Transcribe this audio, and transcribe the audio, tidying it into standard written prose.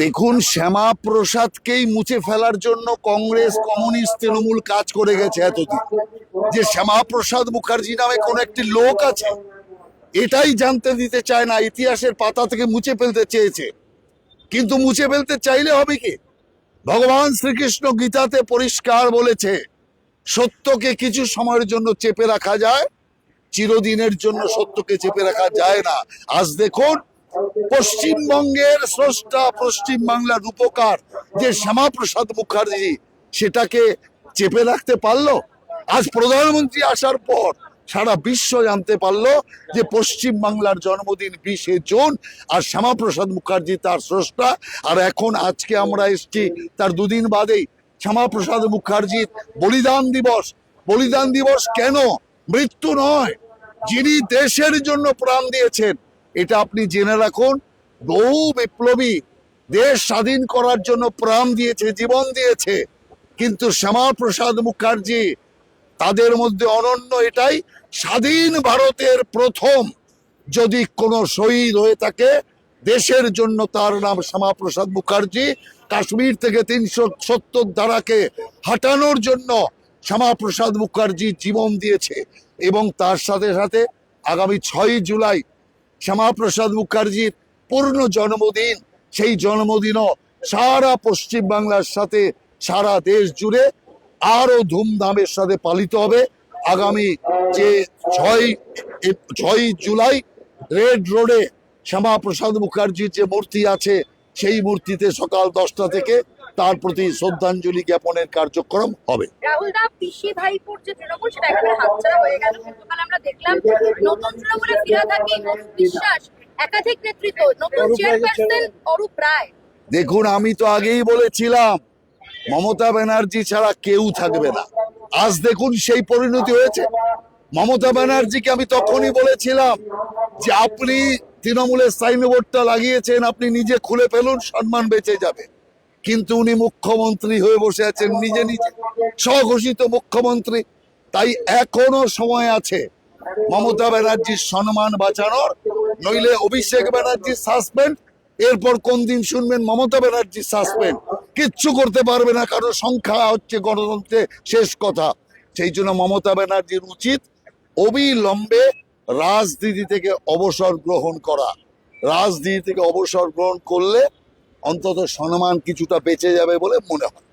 দেখুন, শ্যামাপ্রসাদকেই মুছে ফেলার জন্য কংগ্রেস, কমিউনিস্ট, তৃণমূল কাজ করে গেছে এতদিন। যে শ্যামাপ্রসাদ মুখার্জি নামে কোন একটি লোক আছে এটাই জানতে দিতে চায় না, ইতিহাসের পাতা থেকে মুছে ফেলতে চেয়েছে। কিন্তু মুছে ফেলতে চাইলে হবে কি? ভগবান শ্রীকৃষ্ণ গীতাতে পরিষ্কার বলেছে, সত্যকে কিছু সময়ের জন্য চেপে রাখা যায়, চিরদিনের জন্য সত্যকে চেপে রাখা যায় না। আজ দেখুন, পশ্চিমবঙ্গের স্রষ্টা, পশ্চিমবাংলার রূপকার যে শ্যামাপ্রসাদ মুখার্জি, সেটাকে চেপে রাখতে পারলো? আজ প্রধানমন্ত্রী আসার পর সারা বিশ্ব জানতে পারলো যে পশ্চিম বাংলার জন্মদিন 20শে জুন, আর শ্যামাপ্রসাদ মুখার্জি তার স্রষ্টা। আর এখন আজকে আমরা এসছি তার দুদিন বাদেই শ্যামাপ্রসাদ মুখার্জির বলিদান দিবস। বলিদান দিবস কেন? মৃত্যু নয়, যিনি দেশের জন্য প্রাণ দিয়েছেন, এটা আপনি জেনে রাখুন। বহু বিপ্লবী দেশ স্বাধীন করার জন্য প্রাণ দিয়েছে, জীবন দিয়েছে, কিন্তু শ্যামাপ্রসাদ মুখার্জি তাদের মধ্যে অনন্য এটাই, স্বাধীন ভারতের প্রথম যদি কোনো শহীদ হয়ে থাকে দেশের জন্য, তার নাম শ্যামাপ্রসাদ মুখার্জি। কাশ্মীর থেকে 370 ধারাকে হাঁটানোর জন্য শ্যামাপ্রসাদ মুখার্জি জীবন দিয়েছে। এবং তার সাথে সাথে আগামী 6ই জুলাই শ্যামাপ্রসাদ মুখার্জির পূর্ণ জন্মদিন। সেই জন্মদিনও সারা পশ্চিম বাংলার সাথে সারা দেশ জুড়ে আরো ধুমধামের সাথে পালিত হবে। আগামী যে 6ই জুলাই রেড রোডে শ্যামাপ্রসাদ মুখার্জির যে মূর্তি আছে, সেই মূর্তিতে সকাল 10টা থেকে তার প্রতি শ্রদ্ধাঞ্জলি জ্ঞাপনের কার্যক্রম হবে। রাহুল দা, পিসি ভাইপুর যে তৃণমূল, সেটা একেবারে হাতছাড়া হয়ে গেল। গতকাল আমরা দেখলাম নতুন তৃণমূলে ফিরে থাকি অরূপ বিশ্বাস, একাধিক নেতৃত্ব, নতুন চেয়ারপারসন অরূপ রায়। দেখুন, আমি তো আগেই বলেছিলাম মমতা ব্যানার্জি ছাড়া কেউ থাকবে না। আজ দেখুন সেই পরিণতি হয়েছে। মমতা ব্যানার্জিকে আমি তখনই বলেছিলাম যে আপনি তৃণমূলের সাইনবোর্ডটা লাগিয়েছেন, আপনি নিজে খুলে ফেলুন, সম্মান বেঁচে যাবে। কিন্তু উনি মুখ্যমন্ত্রী হয়ে বসে আছেন, নিজে নিজে স্বঘোষিত মুখ্যমন্ত্রী। তাই এখনো সময় আছে মমতা ব্যানার্জির সম্মান বাঁচানোর, নইলে অভিষেক ব্যানার্জির সাসপেন্ড, এরপর কোন দিন শুনবেন মমতা ব্যানার্জির সাসপেন্ড। কিচ্ছু করতে পারবে না, কারণ সংখ্যা হচ্ছে গণতন্ত্রে শেষ কথা। সেই জন্য মমতা ব্যানার্জির উচিত অবিলম্বে রাজনীতি থেকে অবসর গ্রহণ করা। রাজনীতি থেকে অবসর গ্রহণ করলে অন্তত সম্মান কিছুটা বেঁচে যাবে বলে মনে হয়।